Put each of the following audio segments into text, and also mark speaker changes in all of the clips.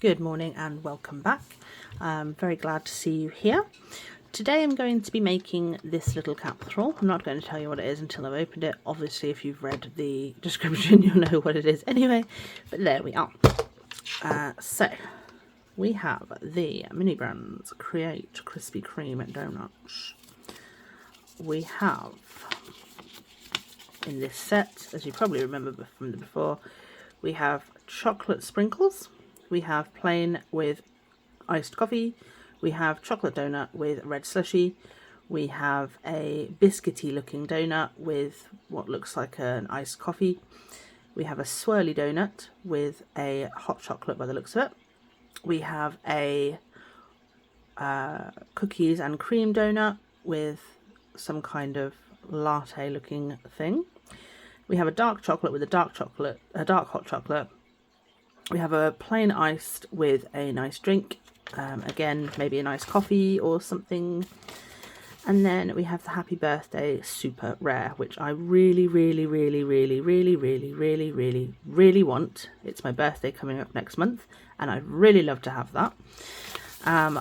Speaker 1: Good morning and welcome back. I'm very glad to see you here. Today I'm going to be making this little capsule. I'm not going to tell you what it is until I've opened it. Obviously, if you've read the description, you'll know what it is anyway. But there we are. So we have the Mini Brands Krispy Kreme donuts. We have in this set, as you probably remember from the before, we have chocolate sprinkles. We have plain with iced coffee. We have chocolate donut with red slushie. We have a biscuity looking donut with what looks like an iced coffee. We have a swirly donut with a hot chocolate by the looks of it. We have a cookies and cream donut with some kind of latte looking thing. We have a dark chocolate with a dark hot chocolate. We have a plain iced with a nice drink, again maybe a nice coffee or something. And then we have the happy birthday super rare, which I really want. It's my birthday coming up next month and I'd really love to have that,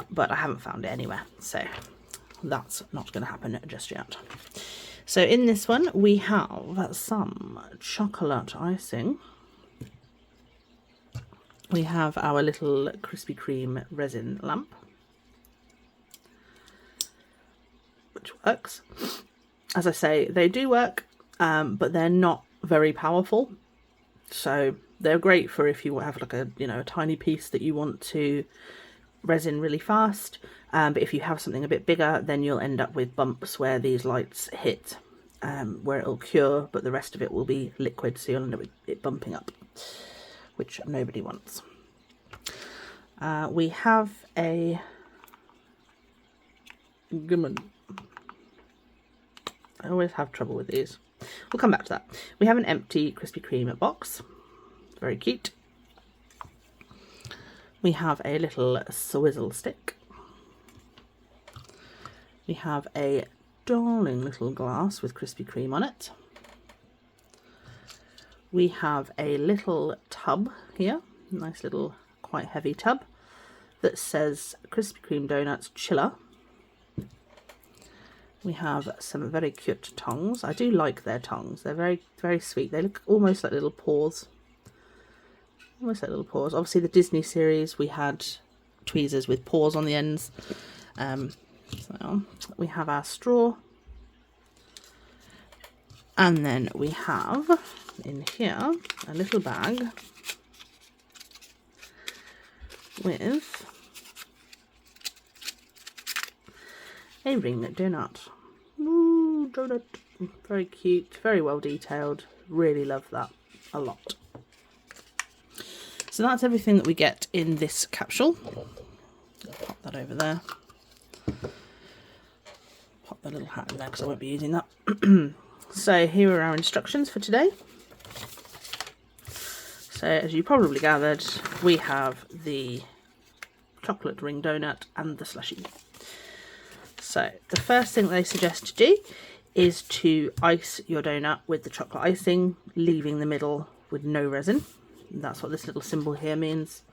Speaker 1: but I haven't found it anywhere, so that's not going to happen just yet. So in this one we have some chocolate icing. We have our little Krispy Kreme resin lamp, which works. As I say, they do work, but they're not very powerful. So they're great for if you have like a tiny piece that you want to resin really fast. But if you have something a bit bigger, then you'll end up with bumps where these lights hit, where it'll cure, but the rest of it will be liquid, so you'll end up with it bumping up, which nobody wants. We have a I always have trouble with these. We'll come back to that. We have an empty Krispy Kreme box. Very cute. We have a little swizzle stick. We have a darling little glass with Krispy Kreme on it. We have a little tub here, nice little quite heavy tub that says Krispy Kreme Donuts Chiller. We have some very cute tongs. I do like their tongs. They're very sweet. They look almost like little paws. Obviously the Disney series we had tweezers with paws on the ends. So we have our straw. And then we have in here a little bag with a ring donut. Ooh, donut. Very cute, very well detailed. Really love that a lot. So that's everything that we get in this capsule. Pop that over there. Pop the little hat in there because I won't be using that. So here are our instructions for today. So as you probably gathered, we have the chocolate ring donut and the slushie. So the first thing they suggest to do is to ice your donut with the chocolate icing, leaving the middle with no resin. And that's what this little symbol here means.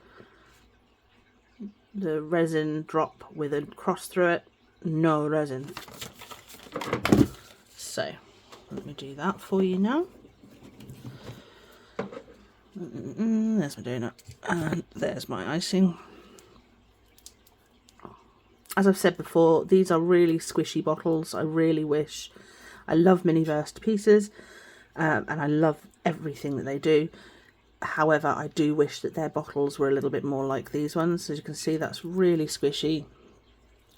Speaker 1: The resin drop with a cross through it, no resin. So let me do that for you now. There's my donut and there's my icing. As I've said before, these are really squishy bottles. I love mini burst pieces, and I love everything that they do. However, I do wish that their bottles were a little bit more like these ones. As you can see, that's really squishy,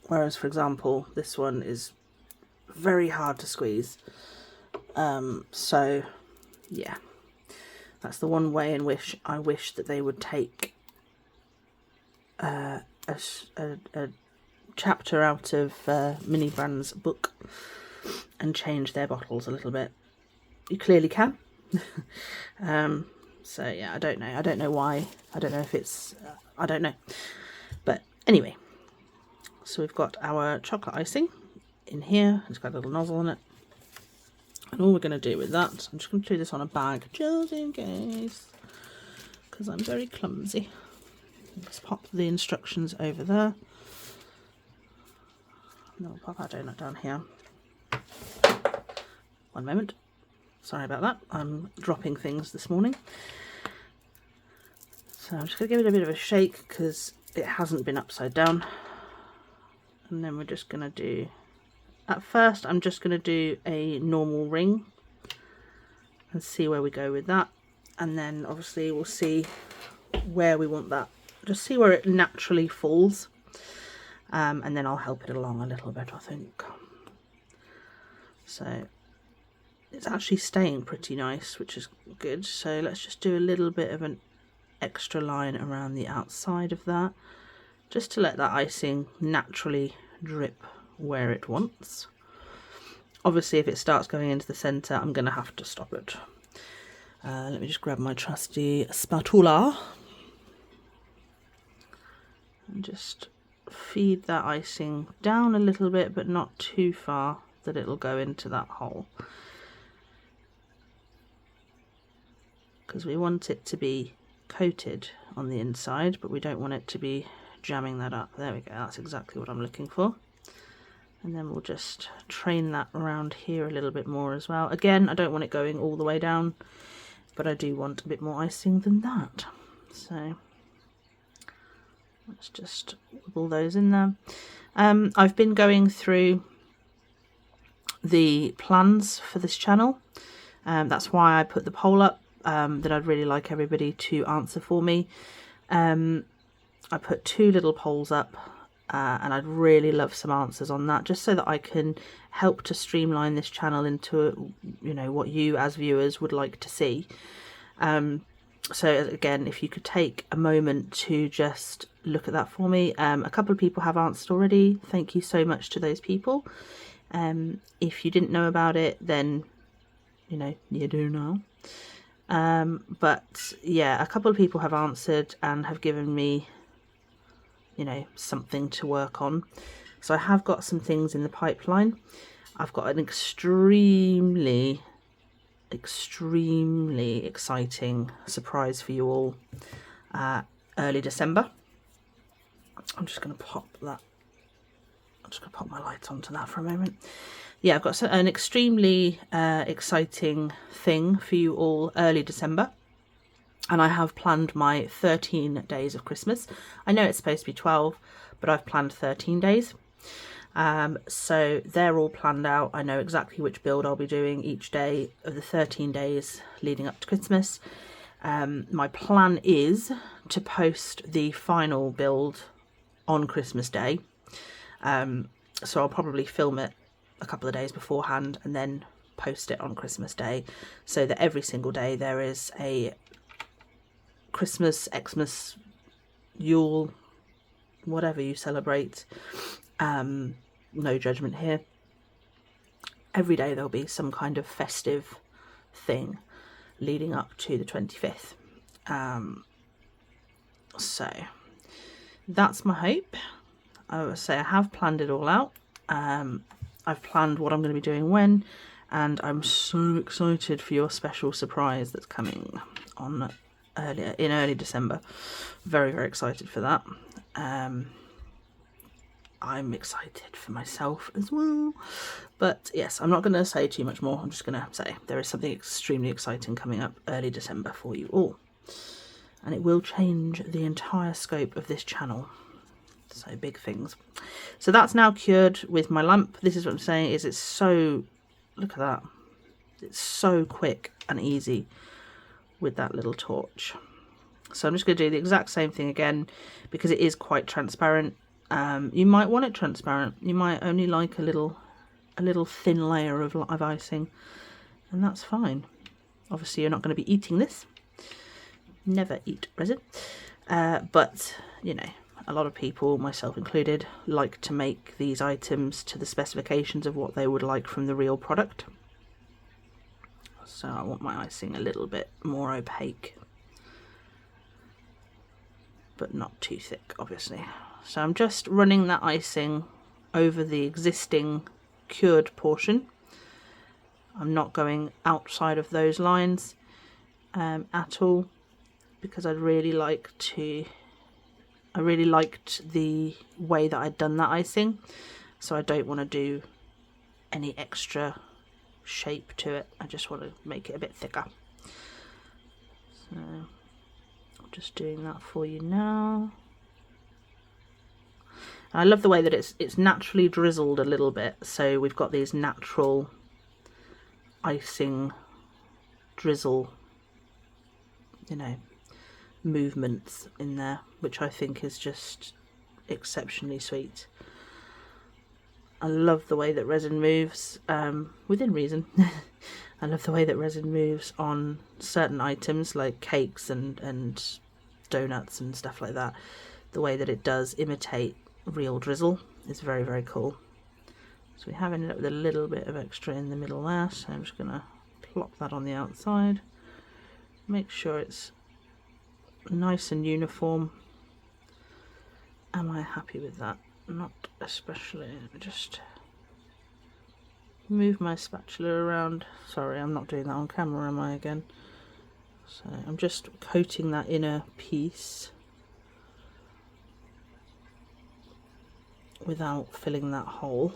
Speaker 1: whereas for example this one is very hard to squeeze. So yeah, that's the one way in which I wish that they would take a chapter out of Mini Brands' book and change their bottles a little bit. You clearly can. So yeah, I don't know why. I don't know if it's I don't know, but anyway, so we've got our chocolate icing in here. It's got a little nozzle on it, and all we're going to do with that, I'm just going to do this on a bag just in case, because I'm very clumsy. Let's pop the instructions over there. No, we'll pop our donut down here. One moment. Sorry about that. I'm dropping things this morning. So I'm just going to give it a bit of a shake because it hasn't been upside down. And then we're just going to do, at first I'm just going to do a normal ring and see where we go with that. And then obviously we'll see where we want that. Just see where it naturally falls. And then I'll help it along a little bit, I think. So it's actually staying pretty nice, which is good. So let's just do a little bit of an extra line around the outside of that, just to let that icing naturally drip where it wants. Obviously if it starts going into the center, I'm going to have to stop it. Let me just grab my trusty spatula and just feed that icing down a little bit, but not too far that it'll go into that hole, because we want it to be coated on the inside, but we don't want it to be jamming that up. There we go, that's exactly what I'm looking for. And then we'll just train that around here a little bit more as well. Again, I don't want it going all the way down, but I do want a bit more icing than that. So let's just wiggle those in there. I've been going through the plans for this channel. That's why I put the poll up. That I'd really like everybody to answer for me. I put 2 little polls up, and I'd really love some answers on that, just so that I can help to streamline this channel into, you know, what you as viewers would like to see. So again, if you could take a moment to just look at that for me. A couple of people have answered already. Thank you so much to those people. If you didn't know about it, then you know you do now. But yeah, a couple of people have answered and have given me, you know, something to work on. So I have got some things in the pipeline. I've got an extremely exciting surprise for you all early December. I'm just going to pop that, I'm just going to pop my lights onto that for a moment. Yeah, I've got an extremely exciting thing for you all early December, and I have planned my 13 days of Christmas. I know it's supposed to be 12, but I've planned 13 days. So they're all planned out. I know exactly which build I'll be doing each day of the 13 days leading up to Christmas. My plan is to post the final build on Christmas Day. So I'll probably film it a couple of days beforehand and then post it on Christmas Day, so that every single day there is a Christmas, Xmas, Yule, whatever you celebrate, no judgment here. Every day there'll be some kind of festive thing leading up to the 25th. So that's my hope. I would say I have planned it all out. I've planned what I'm going to be doing when, and I'm so excited for your special surprise that's coming on early December. Very, very excited for that. I'm excited for myself as well. But yes, I'm not going to say too much more. I'm just going to say there is something extremely exciting coming up early December for you all. And it will change the entire scope of this channel. So big things. So that's now cured with my lamp. This is what I'm saying, is it's so, look at that, it's so quick and easy with that little torch. So I'm just going to do the exact same thing again, because it is quite transparent. You might want it transparent, you might only like a little thin layer of icing, and that's fine. Obviously you're not going to be eating this, never eat resin, but you know, a lot of people, myself included, like to make these items to the specifications of what they would like from the real product. So I want my icing a little bit more opaque, but not too thick, obviously. So I'm just running that icing over the existing cured portion. I'm not going outside of those lines at all, because I'd really like to I really liked the way that I'd done that icing, so I don't want to do any extra shape to it. I just want to make it a bit thicker. So I'm just doing that for you now. I love the way that it's naturally drizzled a little bit, so we've got these natural icing drizzle, you know, movements in there, which I think is just exceptionally sweet. I love the way that resin moves, within reason. I love the way that resin moves on certain items like cakes and donuts and stuff like that. The way that it does imitate real drizzle is very, very cool. So we have ended up with a little bit of extra in the middle there, so I'm just going to plop that on the outside. Make sure it's nice and uniform. Am I happy with that? Not especially. Let me just move my spatula around. Sorry, I'm not doing that on camera, am I again? So I'm just coating that inner piece without filling that hole.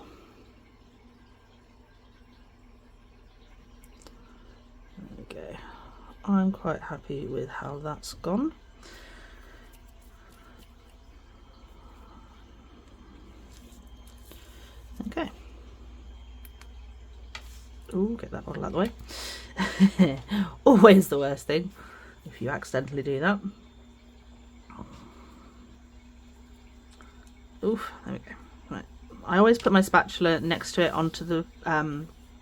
Speaker 1: There we go. I'm quite happy with how that's gone. Okay. Ooh, get that bottle out of the way. Always the worst thing if you accidentally do that. Oof, there we go. Right. I always put my spatula next to it onto the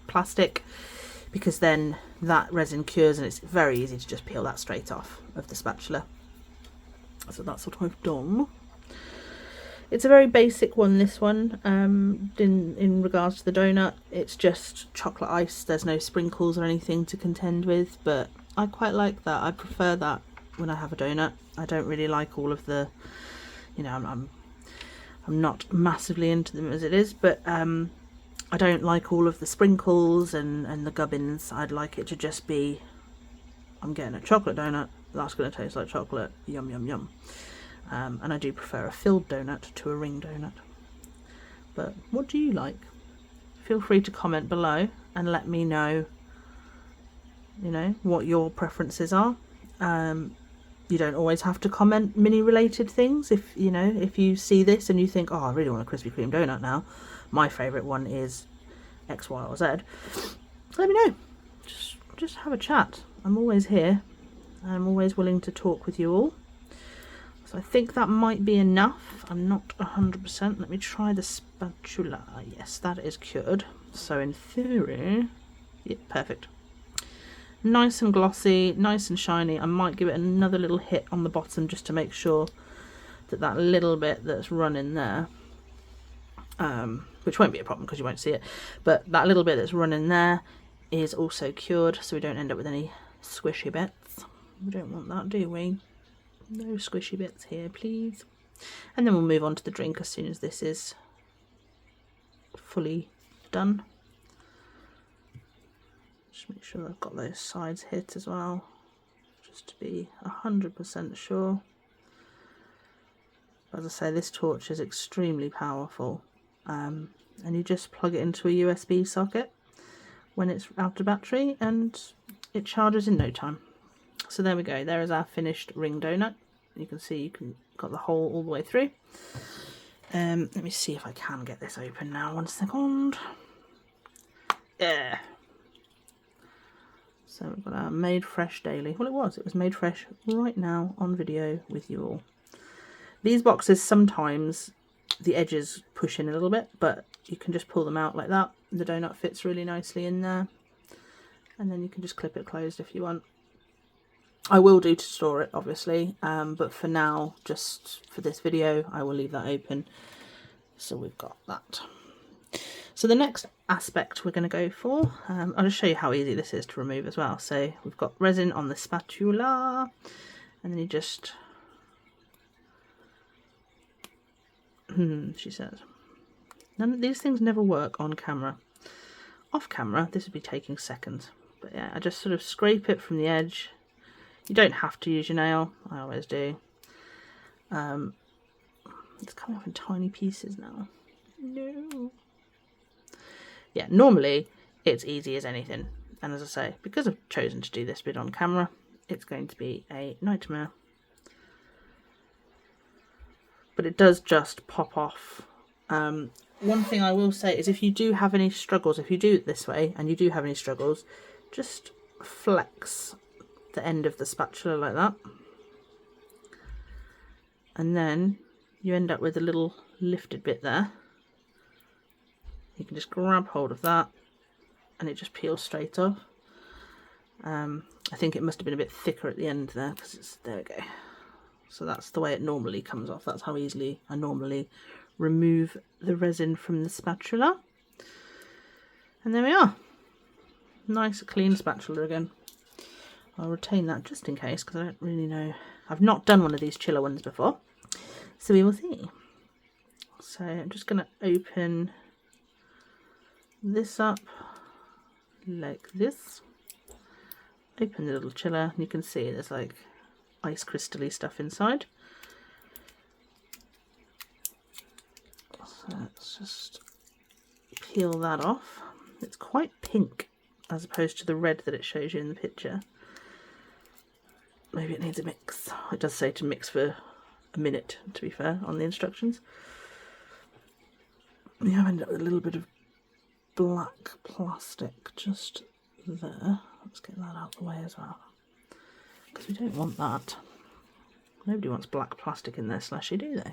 Speaker 1: plastic, because then that resin cures and it's very easy to just peel that straight off of the spatula. So that's what I've done. It's a very basic one, this one. In regards to the donut, it's just chocolate ice. There's no sprinkles or anything to contend with, but I quite like that. I prefer that when I have a donut. I don't really like all of the, you know, I'm not massively into them as it is, but I don't like all of the sprinkles and the gubbins. I'd like it to just be, I'm getting a chocolate donut, that's going to taste like chocolate, yum yum yum. And I do prefer a filled donut to a ring donut. But what do you like? Feel free to comment below and let me know, you know, what your preferences are. You don't always have to comment mini related things. If you know, if you see this and you think, oh, I really want a Krispy Kreme donut now, my favourite one is X, Y or Z, let me know. Just have a chat. I'm always here. I'm always willing to talk with you all. So I think that might be enough. I'm not 100%. Let me try the spatula. Yes, that is cured. So in theory, yeah, perfect. Nice and glossy, nice and shiny. I might give it another little hit on the bottom just to make sure that that little bit that's running there, which won't be a problem because you won't see it, but that little bit that's running there is also cured, so we don't end up with any squishy bits. We don't want that, do we? No squishy bits here, please. And then we'll move on to the drink as soon as this is fully done. Just make sure I've got those sides hit as well, just to be 100% sure. As I say, this torch is extremely powerful, and you just plug it into a USB socket when it's out of battery and it charges in no time. So there we go, there is our finished ring donut. You can see you got the hole all the way through. Let me see if I can get this open now, 1 second. Yeah. So we've got our made fresh daily. Well, it was made fresh right now on video with you all. These boxes, sometimes the edges push in a little bit, but you can just pull them out like that. The donut fits really nicely in there. And then you can just clip it closed if you want. I will do to store it, obviously, but for now, just for this video, I will leave that open. So we've got that. So the next aspect we're going to go for, I'll just show you how easy this is to remove as well. So we've got resin on the spatula, and then you just, she says, none of these things never work on camera. Off camera, this would be taking seconds. But yeah, I just sort of scrape it from the edge. You don't have to use your nail, I always do. It's coming off in tiny pieces now. No. Yeah, normally it's easy as anything. And as I say, because I've chosen to do this bit on camera, it's going to be a nightmare. But it does just pop off. One thing I will say is if you do have any struggles, if you do it this way and you do have any struggles, just flex the end of the spatula like that. And then you end up with a little lifted bit there. You can just grab hold of that and it just peels straight off. I think it must have been a bit thicker at the end there because it's, there we go. So that's the way it normally comes off. That's how easily I normally remove the resin from the spatula. And there we are. Nice clean spatula again. I'll retain that just in case because I don't really know. I've not done one of these chiller ones before. So we will see. So I'm just going to open this up like this. Open the little chiller and you can see there's like ice crystally stuff inside. So let's just peel that off. It's quite pink as opposed to the red that it shows you in the picture. Maybe it needs a mix. It does say to mix for a minute, to be fair, on the instructions. We have ended up with a little bit of black plastic just there. Let's get that out of the way as well, because we don't want that. Nobody wants black plastic in their slushie, do they?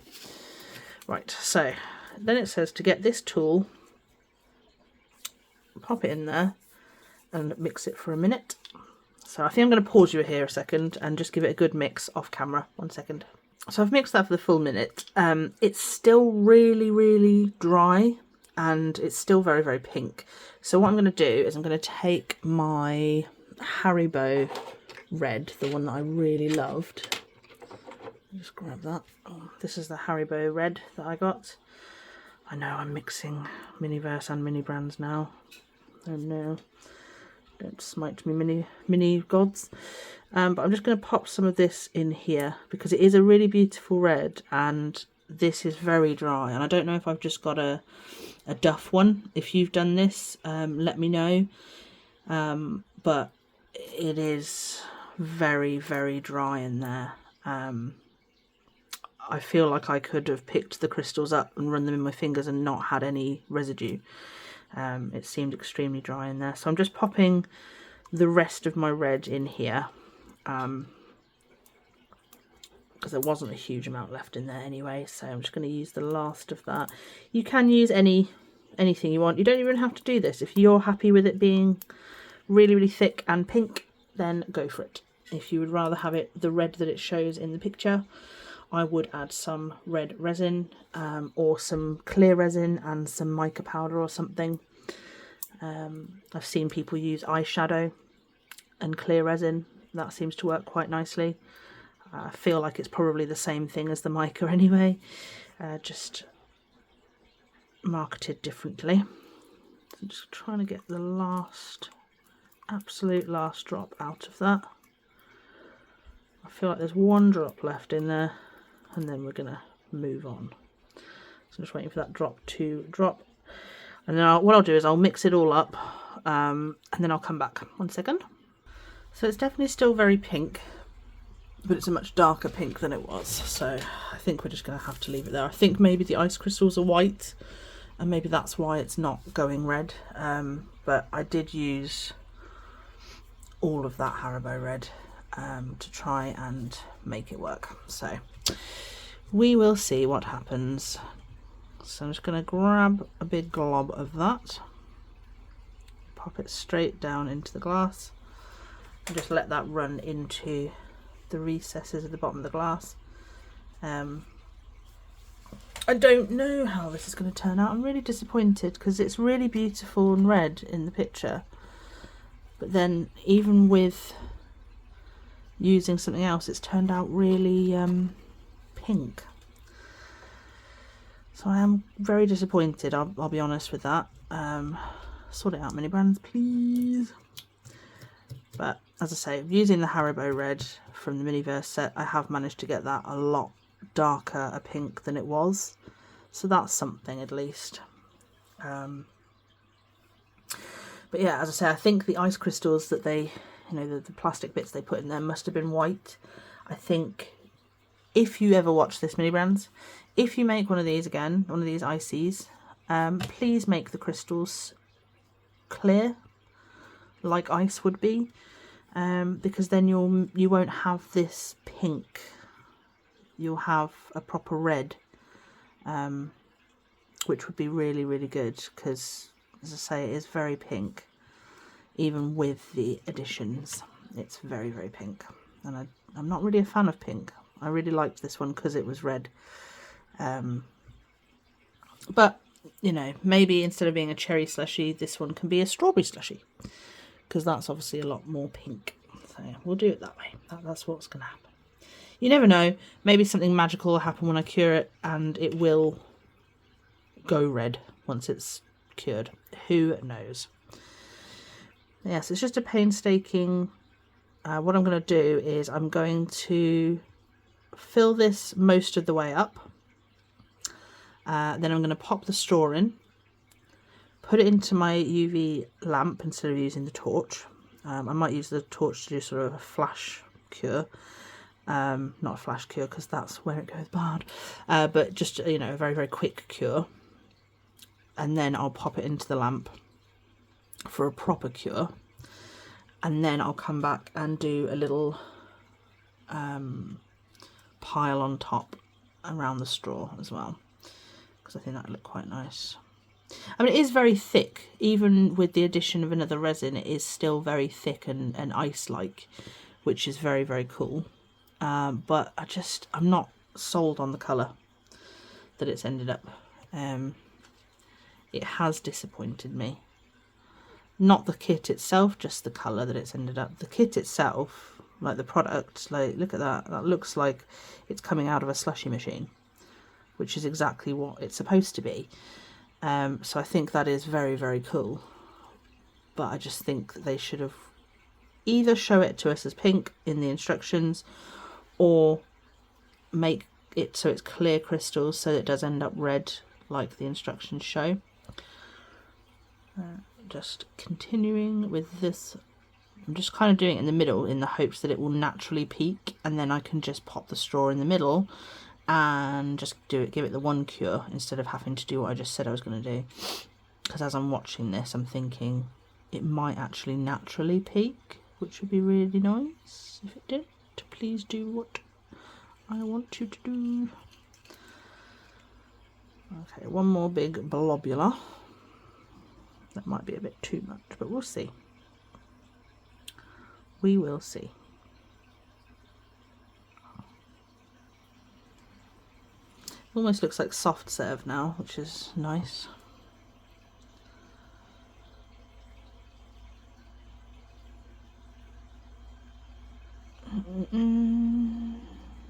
Speaker 1: Right, so then it says to get this tool, pop it in there and mix it for a minute. So I think I'm going to pause you here a second and just give it a good mix off camera. 1 second. So I've mixed that for the full minute. It's still really dry and it's still very pink. So what I'm going to do is I'm going to take my Haribo red, the one that I really loved. Just grab that. Oh, this is the Haribo red that I got. I know I'm mixing Miniverse and Mini Brands now. Oh no. Don't smite me, mini gods. But I'm just going to pop some of this in here because it is a really beautiful red and this is very dry. And I don't know if I've just got a Duff one. If you've done this, let me know. But it is very dry in there. I feel like I could have picked the crystals up and run them in my fingers and not had any residue. It seemed extremely dry in there. So I'm just popping the rest of my red in here. Because there wasn't a huge amount left in there anyway. So I'm just going to use the last of that. You can use anything you want. You don't even have to do this. If you're happy with it being really thick and pink, then go for it. If you would rather have it the red that it shows in the picture, I would add some red resin or some clear resin and some mica powder or something. I've seen people use eyeshadow and clear resin. That seems to work quite nicely. I feel like it's probably the same thing as the mica anyway, just marketed differently. So just trying to get the absolute last drop out of that. I feel like there's one drop left in there and then we're going to move on. So I'm just waiting for that drop to drop. And then what I'll do is I'll mix it all up and then I'll come back. 1 second. So it's definitely still very pink, but it's a much darker pink than it was. So I think we're just going to have to leave it there. I think maybe the ice crystals are white and maybe that's why it's not going red. But I did use all of that Haribo red to try and make it work. So we will see what happens. So I'm just going to grab a big glob of that, pop it straight down into the glass and just let that run into the recesses at the bottom of the glass. I don't know how this is going to turn out. I'm really disappointed because it's really beautiful and red in the picture, but then even with using something else it's turned out really pink. So I am very disappointed, I'll be honest with that. Sort it out, Mini Brands, please. But as I say, using the Haribo red from the Miniverse set, I have managed to get that a lot darker a pink than it was. So that's something at least. But yeah, as I say, I think the ice crystals that they, you know, the plastic bits they put in there must have been white. I think if you ever watch this Mini Brands, if you make one of these again, one of these ices, please make the crystals clear, like ice would be, because then you won't have this pink. You'll have a proper red, which would be really, really good, because, as I say, it is very pink. Even with the additions, it's very, very pink. And I'm not really a fan of pink. I really liked this one because it was red. But, you know, maybe instead of being a cherry slushie, this one can be a strawberry slushie, because that's obviously a lot more pink. So we'll do it that way. That's what's going to happen. You never know. Maybe something magical will happen when I cure it and it will go red once it's cured. Who knows? Yes, it's just a painstaking. What I'm going to do is I'm going to fill this most of the way up. Then I'm going to pop the straw in, put it into my UV lamp instead of using the torch. I might use the torch to do sort of a flash cure. Not a flash cure because that's where it goes bad. But just, you know, a very, very quick cure. And then I'll pop it into the lamp for a proper cure. And then I'll come back and do a little pile on top around the straw as well, because I think that would look quite nice. I mean, it is very thick. Even with the addition of another resin, it is still very thick and ice-like, which is very, very cool. But I'm not sold on the colour that it's ended up. It has disappointed me. Not the kit itself, just the colour that it's ended up. The kit itself, like the product, like look at that. That looks like it's coming out of a slushie machine, which is exactly what it's supposed to be. So I think that is very, very cool. But I just think that they should have either show it to us as pink in the instructions, or make it so it's clear crystals so that it does end up red like the instructions show. Just continuing with this, I'm just kind of doing it in the middle in the hopes that it will naturally peak, and then I can just pop the straw in the middle and just give it the one cure instead of having to do what I just said I was going to do. Because as I'm watching this, I'm thinking it might actually naturally peak, which would be really nice if it did. Please do what I want you to do. Okay, one more big blobula. That might be a bit too much, but we'll see. We will see. Almost looks like soft serve now, which is nice.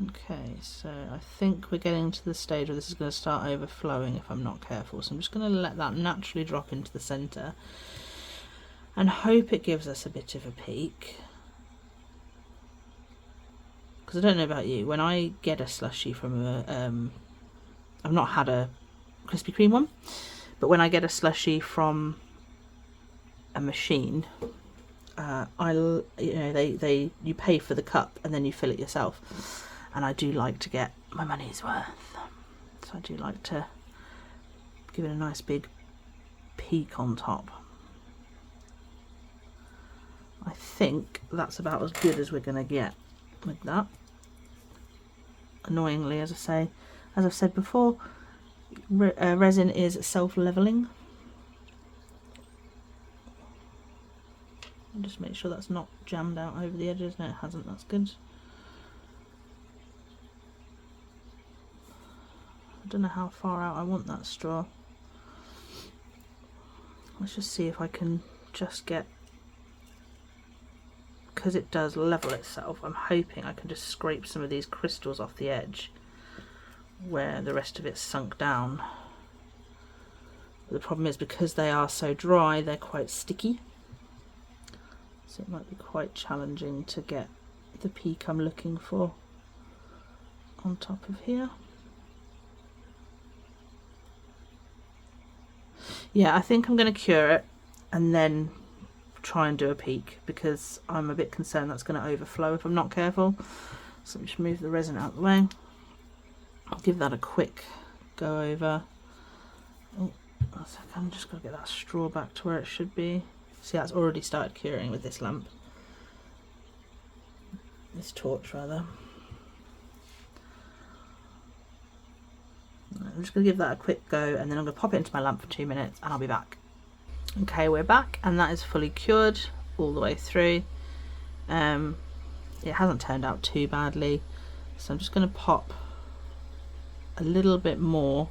Speaker 1: Okay, so I think we're getting to the stage where this is going to start overflowing if I'm not careful. So I'm just going to let that naturally drop into the centre and hope it gives us a bit of a peak. Because I don't know about you, when I get a slushie from a, I've not had a Krispy Kreme one, but when I get a slushie from a machine, you pay for the cup and then you fill it yourself, and I do like to get my money's worth, so I do like to give it a nice big peak on top. I think that's about as good as we're going to get with that. Annoyingly, as I've said before, resin is self-leveling. Just make sure that's not jammed out over the edges. No, it hasn't. That's good. I don't know how far out I want that straw. Let's just see if I can just get, because it does level itself, I'm hoping I can just scrape some of these crystals off the edge where the rest of it's sunk down. But the problem is, because they are so dry, they're quite sticky. So it might be quite challenging to get the peak I'm looking for. on top of here. Yeah, I think I'm going to cure it and then try and do a peak, because I'm a bit concerned that's going to overflow if I'm not careful. So let me just move the resin out of the way. I'll give that a quick go over. Oh, I'm just going to get that straw back to where it should be. See, that's already started curing with this lamp. This torch, rather. I'm just going to give that a quick go, and then I'm going to pop it into my lamp for 2 minutes and I'll be back. Okay, we're back, and that is fully cured all the way through. It hasn't turned out too badly, so I'm just going to pop a little bit more.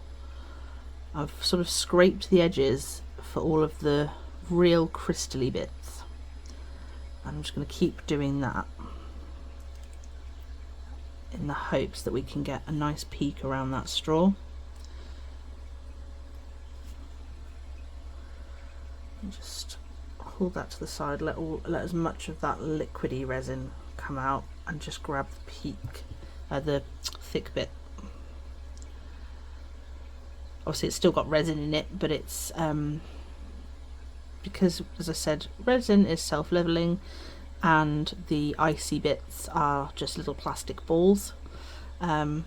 Speaker 1: I've sort of scraped the edges for all of the real crystally bits. I'm just going to keep doing that in the hopes that we can get a nice peak around that straw. And just hold that to the side, let as much of that liquidy resin come out, and just grab the peak, the thick bit. Obviously it's still got resin in it, but it's because, as I said, resin is self-leveling and the icy bits are just little plastic balls. Don't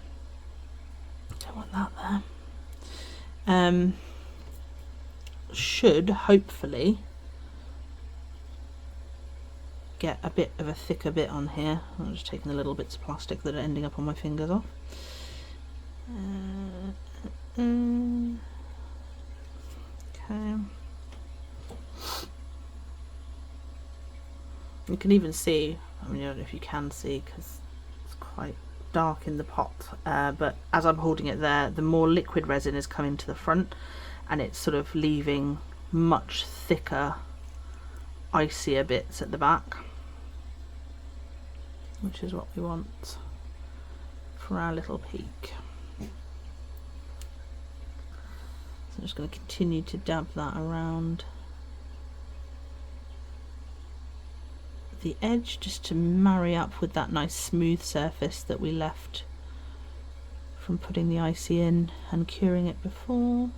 Speaker 1: want that there. Should hopefully get a bit of a thicker bit on here. I'm just taking the little bits of plastic that are ending up on my fingers off. Okay. You can even see, I mean, I don't know if you can see because it's quite dark in the pot, but as I'm holding it there, the more liquid resin is coming to the front, and it's sort of leaving much thicker, icier bits at the back, which is what we want for our little peak. So I'm just going to continue to dab that around the edge, just to marry up with that nice smooth surface that we left from putting the icy in and curing it before.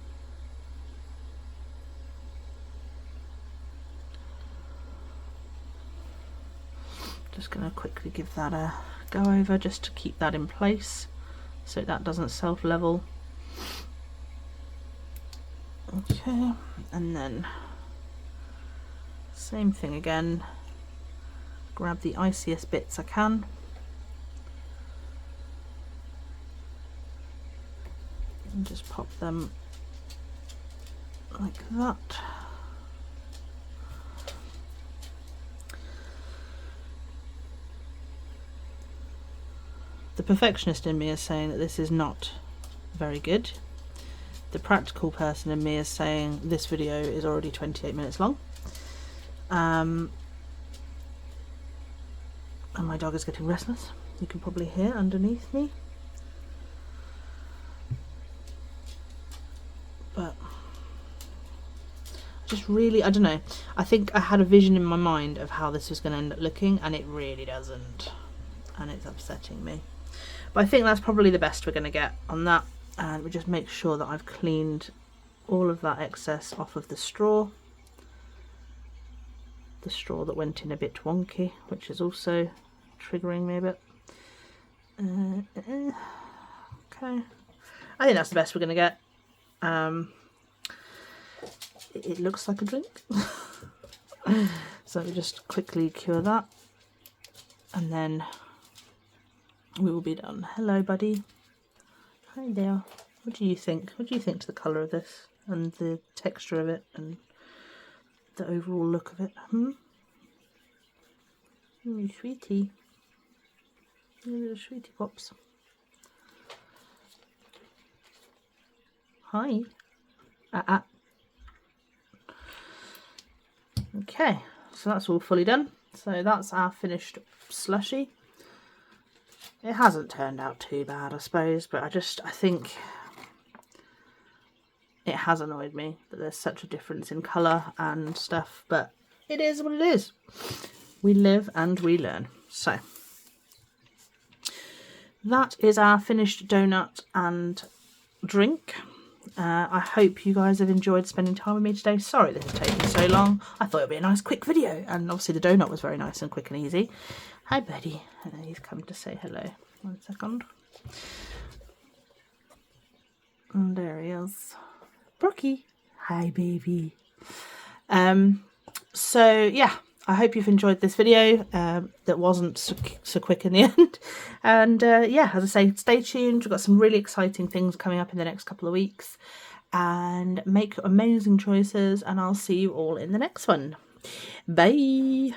Speaker 1: Just going to quickly give that a go over just to keep that in place so that doesn't self-level. Okay, and then same thing again, grab the iciest bits I can and just pop them like that. The perfectionist in me is saying that this is not very good. The practical person in me is saying this video is already 28 minutes long. And my dog is getting restless. You can probably hear underneath me. But just really, I don't know. I think I had a vision in my mind of how this was going to end up looking, and it really doesn't. And it's upsetting me. But I think that's probably the best we're going to get on that. And we just make sure that I've cleaned all of that excess off of the straw. The straw that went in a bit wonky, which is also triggering me a bit. Okay. I think that's the best we're going to get. It looks like a drink. So we just quickly cure that. And then we will be done. Hello, buddy. Hi there. What do you think? What do you think to the colour of this and the texture of it and the overall look of it? Sweetie. Little sweetie pops. Hi. Okay, so that's all fully done. So that's our finished slushie. It hasn't turned out too bad, I suppose, but I think it has annoyed me that there's such a difference in colour and stuff, but it is what it is. We live and we learn. So that is our finished donut and drink. I hope you guys have enjoyed spending time with me today. Sorry this is taking so long. I thought it would be a nice quick video, and obviously the donut was very nice and quick and easy. Hi buddy. And he's come to say hello. 1 second. And there he is. Brookie. Hi baby. So yeah, I hope you've enjoyed this video that wasn't so quick in the end. And yeah, as I say, stay tuned. We've got some really exciting things coming up in the next couple of weeks. And make amazing choices, and I'll see you all in the next one. Bye.